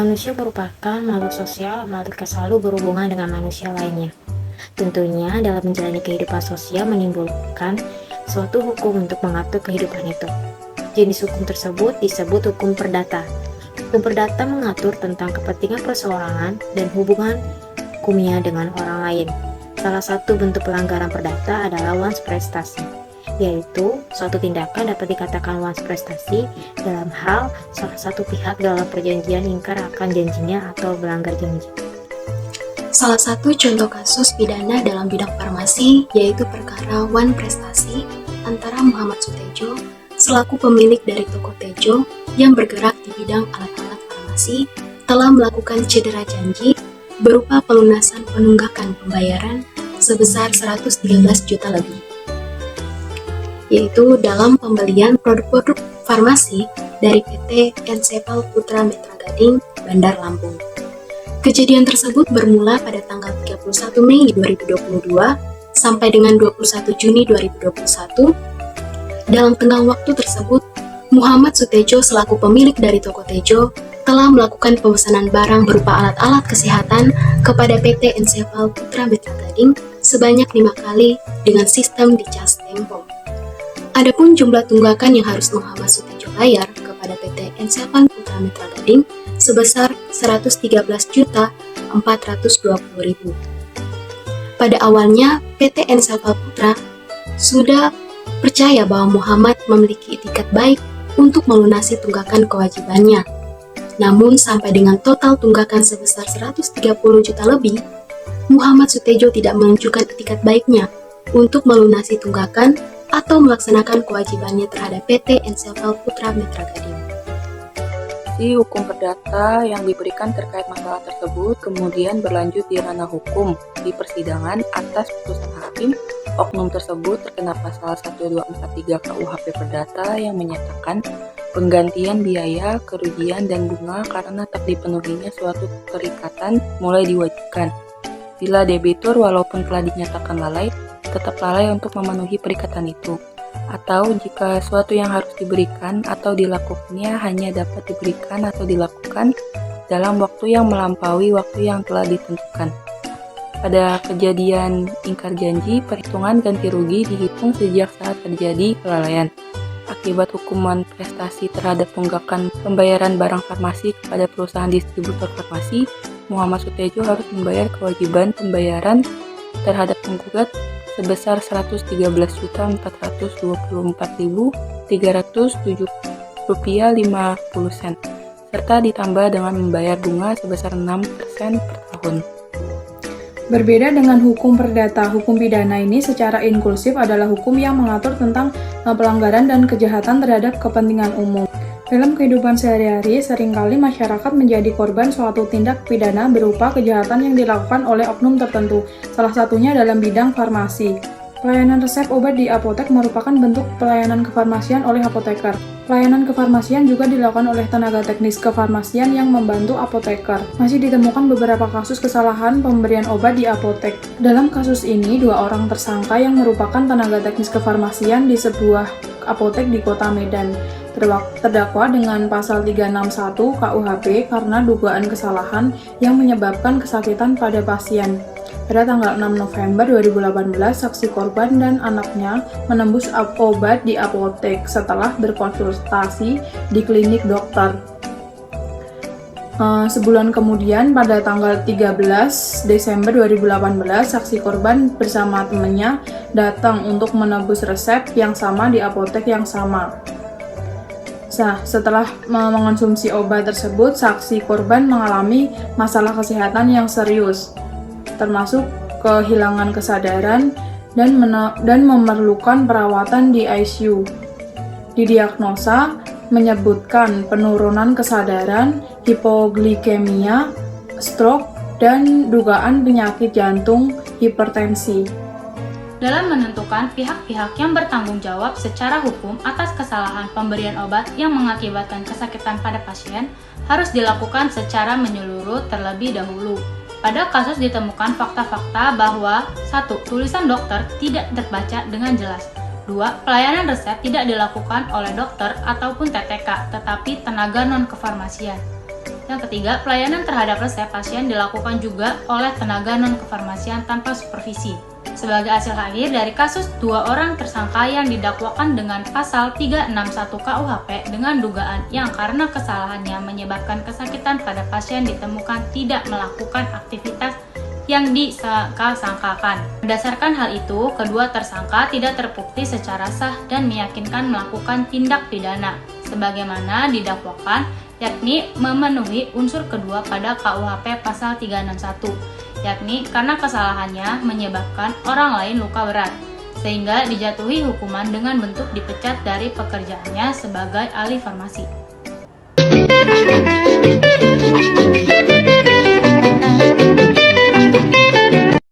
Manusia merupakan makhluk sosial, makhluk yang selalu berhubungan dengan manusia lainnya. Tentunya dalam menjalani kehidupan sosial menimbulkan suatu hukum untuk mengatur kehidupan itu. Jenis hukum tersebut disebut hukum perdata. Hukum perdata mengatur tentang kepentingan perseorangan dan hubungan hukumnya dengan orang lain. Salah satu bentuk pelanggaran perdata adalah once prestasi, yaitu suatu tindakan dapat dikatakan once prestasi dalam hal salah satu pihak dalam perjanjian ingkar akan janjinya atau melanggar janji. Salah satu contoh kasus pidana dalam bidang farmasi yaitu perkara wan prestasi antara Muhammad Sutejo selaku pemilik dari toko Tejo yang bergerak di bidang alat-alat farmasi telah melakukan cedera janji berupa pelunasan penunggakan pembayaran sebesar 113 juta lebih, yaitu dalam pembelian produk-produk farmasi dari PT Ensepal Putra Mitra Gading, Bandar Lampung. Kejadian tersebut bermula pada tanggal 31 Mei 2022 sampai dengan 21 Juni 2021. Dalam tenggang waktu tersebut, Muhammad Sutejo selaku pemilik dari toko Tejo telah melakukan pemesanan barang berupa alat-alat kesehatan kepada PT Ensepal Putra Mitra Gading sebanyak 5 kali dengan sistem dicas tempo. Adapun jumlah tunggakan yang harus Muhammad Sutejo bayar kepada PT Ensepal Putra Mitra Gading sebesar 113.420.000. Pada awalnya, PT Ensepal Putra sudah percaya bahwa Muhammad memiliki itikat baik untuk melunasi tunggakan kewajibannya. Namun sampai dengan total tunggakan sebesar 130 juta lebih, Muhammad Sutejo tidak menunjukkan itikat baiknya untuk melunasi tunggakan atau melaksanakan kewajibannya terhadap PT Ensepal Putra Mitra Gading. Hukum perdata yang diberikan terkait masalah tersebut kemudian berlanjut di ranah hukum di persidangan atas putusan hakim. Oknum tersebut terkena pasal 1243 KUHP Perdata yang menyatakan penggantian biaya, kerugian, dan bunga karena tak dipenuhinya suatu perikatan mulai diwajibkan. Bila debitur walaupun telah dinyatakan lalai, tetap lalai untuk memenuhi perikatan itu. Atau jika suatu yang harus diberikan atau dilakukannya hanya dapat diberikan atau dilakukan dalam waktu yang melampaui waktu yang telah ditentukan. Pada kejadian ingkar janji, perhitungan ganti rugi dihitung sejak saat terjadi kelalaian. Akibat hukuman prestasi terhadap tunggakan pembayaran barang farmasi kepada perusahaan distributor farmasi, Muhammad Sutejo harus membayar kewajiban pembayaran terhadap penggugat sebesar Rp113.424.307.50 serta ditambah dengan membayar bunga sebesar 6% per tahun. Berbeda dengan hukum perdata, hukum pidana ini secara inklusif adalah hukum yang mengatur tentang pelanggaran dan kejahatan terhadap kepentingan umum. Dalam kehidupan sehari-hari, seringkali masyarakat menjadi korban suatu tindak pidana berupa kejahatan yang dilakukan oleh oknum tertentu, salah satunya dalam bidang farmasi. Pelayanan resep obat di apotek merupakan bentuk pelayanan kefarmasian oleh apoteker. Pelayanan kefarmasian juga dilakukan oleh tenaga teknis kefarmasian yang membantu apoteker. Masih ditemukan beberapa kasus kesalahan pemberian obat di apotek. Dalam kasus ini, 2 orang tersangka yang merupakan tenaga teknis kefarmasian di sebuah apotek di Kota Medan terdakwa dengan pasal 361 KUHP karena dugaan kesalahan yang menyebabkan kesakitan pada pasien. Pada tanggal 6 November 2018, saksi korban dan anaknya menembus obat di apotek setelah berkonsultasi di klinik dokter. Sebulan kemudian, pada tanggal 13 Desember 2018, saksi korban bersama temannya datang untuk menebus resep yang sama di apotek yang sama. Setelah mengonsumsi obat tersebut, saksi korban mengalami masalah kesehatan yang serius, termasuk kehilangan kesadaran dan memerlukan perawatan di ICU. Didiagnosa menyebutkan penurunan kesadaran, hipoglikemia, stroke, dan dugaan penyakit jantung, hipertensi. Dalam menentukan pihak-pihak yang bertanggung jawab secara hukum atas kesalahan pemberian obat yang mengakibatkan kesakitan pada pasien harus dilakukan secara menyeluruh terlebih dahulu. Pada kasus ditemukan fakta-fakta bahwa 1. Tulisan dokter tidak terbaca dengan jelas. 2. Pelayanan resep tidak dilakukan oleh dokter ataupun TTK, tetapi tenaga non-kefarmasian. Yang ketiga, pelayanan terhadap resep pasien dilakukan juga oleh tenaga non-kefarmasian tanpa supervisi. Sebagai hasil akhir dari kasus 2 orang tersangka yang didakwakan dengan pasal 361 KUHP dengan dugaan yang karena kesalahannya menyebabkan kesakitan pada pasien ditemukan tidak melakukan aktivitas yang disangka-sangkakan. Berdasarkan hal itu, kedua tersangka tidak terbukti secara sah dan meyakinkan melakukan tindak pidana sebagaimana didakwakan, yakni memenuhi unsur kedua pada KUHP pasal 361, yakni karena kesalahannya menyebabkan orang lain luka berat, sehingga dijatuhi hukuman dengan bentuk dipecat dari pekerjaannya sebagai ahli farmasi.